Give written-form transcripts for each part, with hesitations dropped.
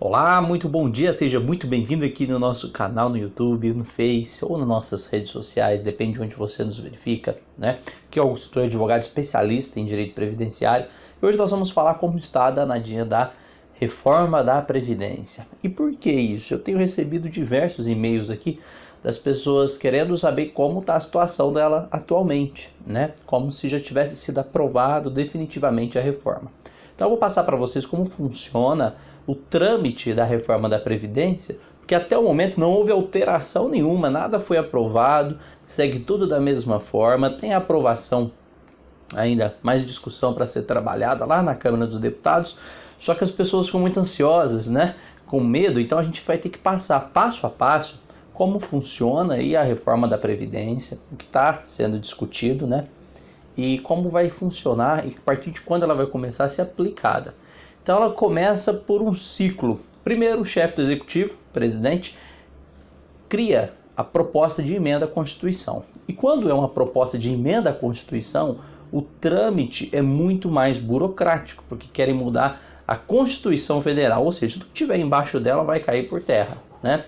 Olá, muito bom dia, seja muito bem-vindo aqui no nosso canal no YouTube, no Face ou nas nossas redes sociais, depende de onde você nos verifica, né? Que eu sou advogado especialista em direito previdenciário e hoje nós vamos falar como está a danadinha da reforma da Previdência. E por que isso? Eu tenho recebido diversos e-mails aqui das pessoas querendo saber como está a situação dela atualmente, né? Como se já tivesse sido aprovado definitivamente a reforma. Então eu vou passar para vocês como funciona o trâmite da reforma da Previdência, porque até o momento não houve alteração nenhuma, nada foi aprovado, segue tudo da mesma forma, tem aprovação ainda, mais discussão para ser trabalhada lá na Câmara dos Deputados, só que as pessoas ficam muito ansiosas, né? Com medo, então a gente vai ter que passar passo a passo como funciona aí a reforma da Previdência, o que está sendo discutido, né? E como vai funcionar e a partir de quando ela vai começar a ser aplicada. Então ela começa por um ciclo. Primeiro, o chefe do executivo, presidente, cria a proposta de emenda à Constituição. E quando é uma proposta de emenda à Constituição, o trâmite é muito mais burocrático, porque querem mudar a Constituição Federal, ou seja, tudo que tiver embaixo dela vai cair por terra, né?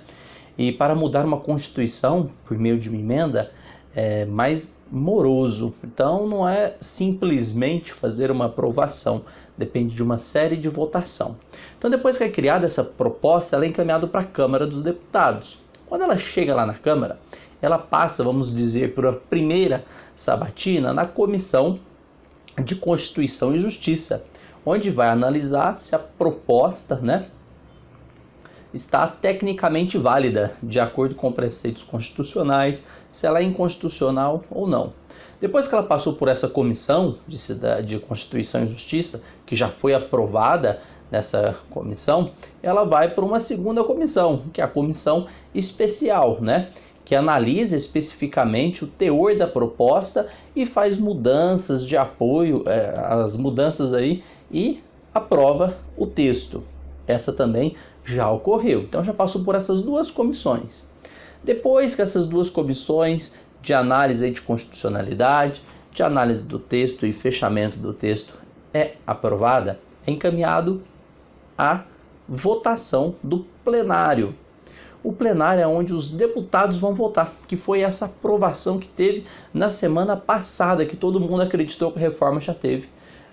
E para mudar uma Constituição por meio de uma emenda é mais moroso. Então não é simplesmente fazer uma aprovação, depende de uma série de votação. Então depois que é criada essa proposta, ela é encaminhada para a Câmara dos Deputados. Quando ela chega lá na Câmara, ela passa, vamos dizer, por uma primeira sabatina na Comissão de Constituição e Justiça, onde vai analisar se a proposta, né, está tecnicamente válida, de acordo com preceitos constitucionais, se ela é inconstitucional ou não. Depois que ela passou por essa comissão de Constituição e Justiça, que já foi aprovada nessa comissão, ela vai para uma segunda comissão, que é a comissão especial, né? Que analisa especificamente o teor da proposta e faz mudanças de apoio, as mudanças aí, e aprova o texto. Essa também já ocorreu. Então já passou por essas duas comissões. Depois que essas duas comissões de análise de constitucionalidade, de análise do texto e fechamento do texto é aprovada, é encaminhado à votação do plenário. O plenário é onde os deputados vão votar, que foi essa aprovação que teve na semana passada, que todo mundo acreditou que a reforma já teve,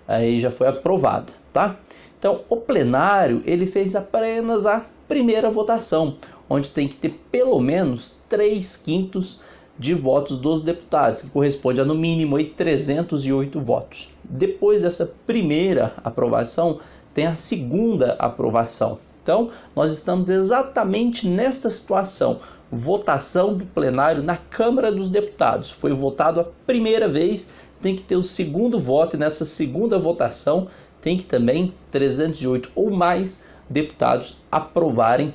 aí já foi aprovada, tá? Então, o plenário, ele fez apenas a primeira votação, onde tem que ter pelo menos 3/5 de votos dos deputados, que corresponde a no mínimo 308 votos. Depois dessa primeira aprovação, tem a segunda aprovação. Então, nós estamos exatamente nesta situação. Votação do plenário na Câmara dos Deputados. Foi votado a primeira vez, tem que ter o segundo voto, e nessa segunda votação tem que também 308 ou mais deputados aprovarem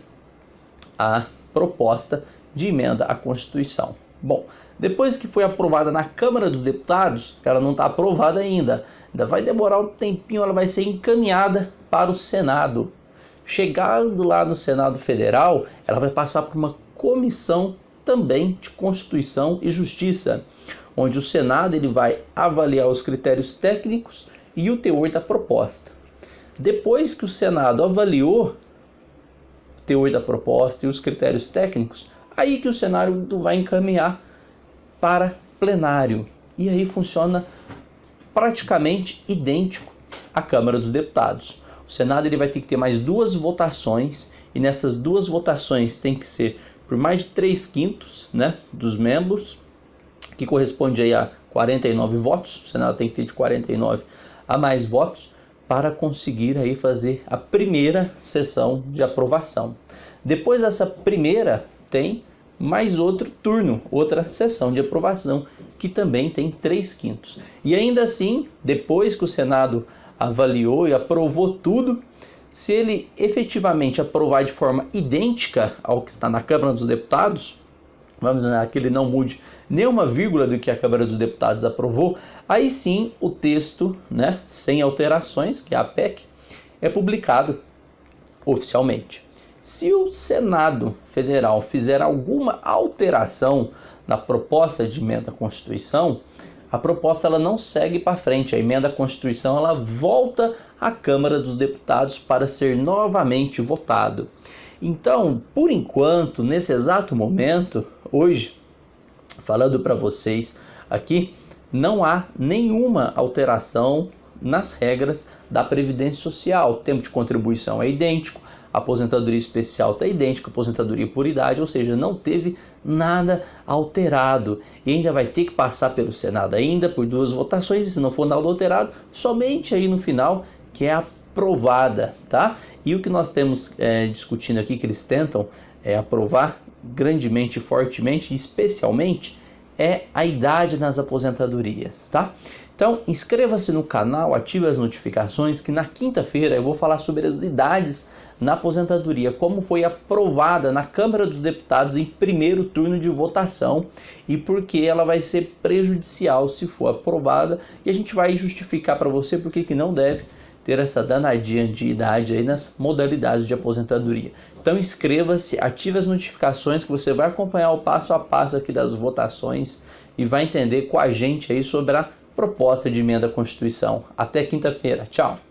a proposta de emenda à Constituição. Bom, depois que foi aprovada na Câmara dos Deputados, ela não está aprovada ainda vai demorar um tempinho, ela vai ser encaminhada para o Senado. Chegando lá no Senado Federal, ela vai passar por uma comissão também de Constituição e Justiça, onde o Senado ele vai avaliar os critérios técnicos e o teor da proposta. Depois que o Senado avaliou o teor da proposta e os critérios técnicos, aí que o Senado vai encaminhar para plenário. E aí funciona praticamente idêntico à Câmara dos Deputados. O Senado ele vai ter que ter mais duas votações, e nessas duas votações tem que ser por mais de 3/5, né, dos membros, que corresponde aí a 49 votos. O Senado tem que ter de 49 a mais votos para conseguir aí fazer a primeira sessão de aprovação. Depois dessa primeira, tem mais outro turno, outra sessão de aprovação, que também tem 3/5. E ainda assim, depois que o Senado avaliou e aprovou tudo, se ele efetivamente aprovar de forma idêntica ao que está na Câmara dos Deputados, vamos dizer que ele não mude nenhuma vírgula do que a Câmara dos Deputados aprovou, aí sim o texto, né, sem alterações, que é a PEC, é publicado oficialmente. Se o Senado Federal fizer alguma alteração na proposta de emenda à Constituição, a proposta ela não segue para frente, a emenda à Constituição ela volta à Câmara dos Deputados para ser novamente votado. Então, por enquanto, nesse exato momento, hoje, falando para vocês aqui, não há nenhuma alteração nas regras da Previdência Social. O tempo de contribuição é idêntico, a aposentadoria especial está idêntica, a aposentadoria por idade, ou seja, não teve nada alterado. E ainda vai ter que passar pelo Senado ainda por 2 votações, e se não for nada alterado, somente aí no final que é aprovada, tá? E o que nós temos discutindo aqui, que eles tentam aprovar grandemente, fortemente, especialmente, é a idade nas aposentadorias, tá? Então, inscreva-se no canal, ative as notificações, que na quinta-feira eu vou falar sobre as idades na aposentadoria, como foi aprovada na Câmara dos Deputados em primeiro turno de votação e por que ela vai ser prejudicial se for aprovada, e a gente vai justificar para você por que não deve ter essa danadinha de idade aí nas modalidades de aposentadoria. Então inscreva-se, ative as notificações que você vai acompanhar o passo a passo aqui das votações e vai entender com a gente aí sobre a proposta de emenda à Constituição. Até quinta-feira. Tchau!